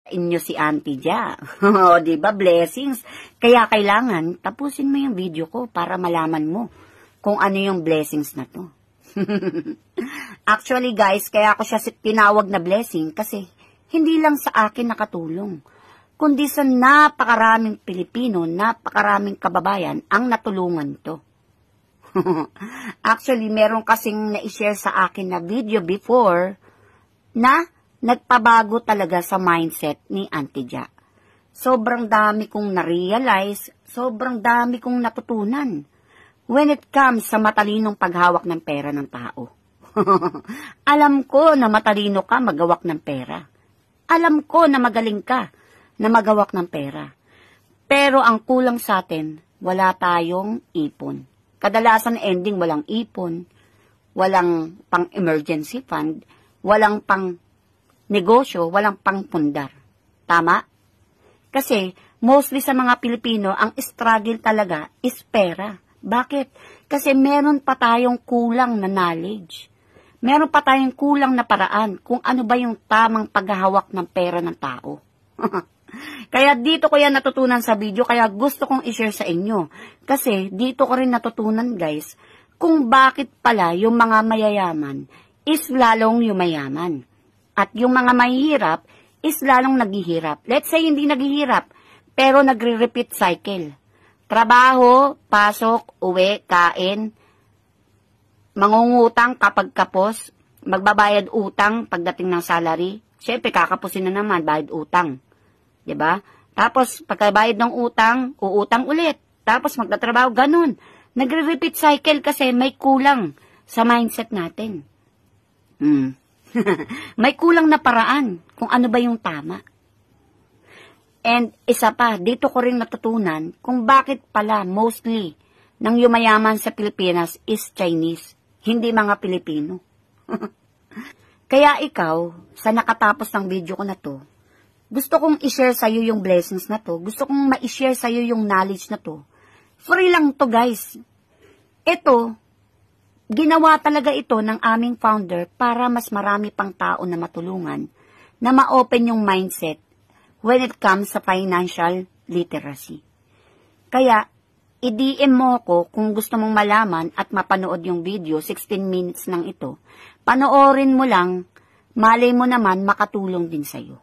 inyo si Auntie Ja. O, diba? Blessings. Kaya kailangan, tapusin mo yung video ko para malaman mo kung ano yung blessings na to. Actually, guys, kaya ako siya tinawag na blessing kasi hindi lang sa akin nakatulong, kundi sa napakaraming Pilipino, napakaraming kababayan ang natulungan to. Actually, meron kasing na-share sa akin na video before na nagpabago talaga sa mindset ni Auntie Ja. Sobrang dami kong na-realize, sobrang dami kong natutunan when it comes sa matalinong paghawak ng pera ng tao. Alam ko na matalino ka magawak ng pera. Alam ko na magaling ka na magawak ng pera. Pero ang kulang sa atin, wala tayong ipon. Kadalasan ending walang ipon, walang pang-emergency fund, walang pang-negosyo, walang pang-pundar. Tama? Kasi mostly sa mga Pilipino, ang struggle talaga is pera. Bakit? Kasi meron pa tayong kulang na knowledge. Meron pa tayong kulang na paraan kung ano ba yung tamang paghahawak ng pera ng tao. Kaya dito ko yan natutunan sa video, kaya gusto kong i-share sa inyo. Kasi dito ko rin natutunan, guys, kung bakit pala yung mga mayayaman is lalong yumayaman. At yung mga mahihirap is lalong naghihirap. Let's say hindi naghihirap, pero nagre-repeat cycle. Trabaho, pasok, uwi, kain, mangungutang kapag kapos, magbabayad utang pagdating ng salary. Siyempre, kakapusin na naman, bayad utang. Diba? Tapos, pagkabayad ng utang, uutang ulit. Tapos, magtatrabaho, ganun. Nagre-repeat cycle kasi may kulang sa mindset natin. May kulang na paraan kung ano ba yung tama. And isa pa, dito ko rin natutunan kung bakit pala mostly ng yumayaman sa Pilipinas is Chinese, hindi mga Pilipino. Kaya ikaw, sa nakatapos ng video ko na to, gusto kong i-share sa'yo yung blessings na to, gusto kong ma-share sa'yo yung knowledge na to. Free lang to, guys. Ito, ginawa talaga ito ng aming founder para mas marami pang tao na matulungan, na ma-open yung mindset when it comes sa financial literacy. Kaya, i-DM mo ako kung gusto mong malaman at mapanood yung video, 16 minutes lang ito. Panoorin mo lang, malay mo naman makatulong din sa'yo.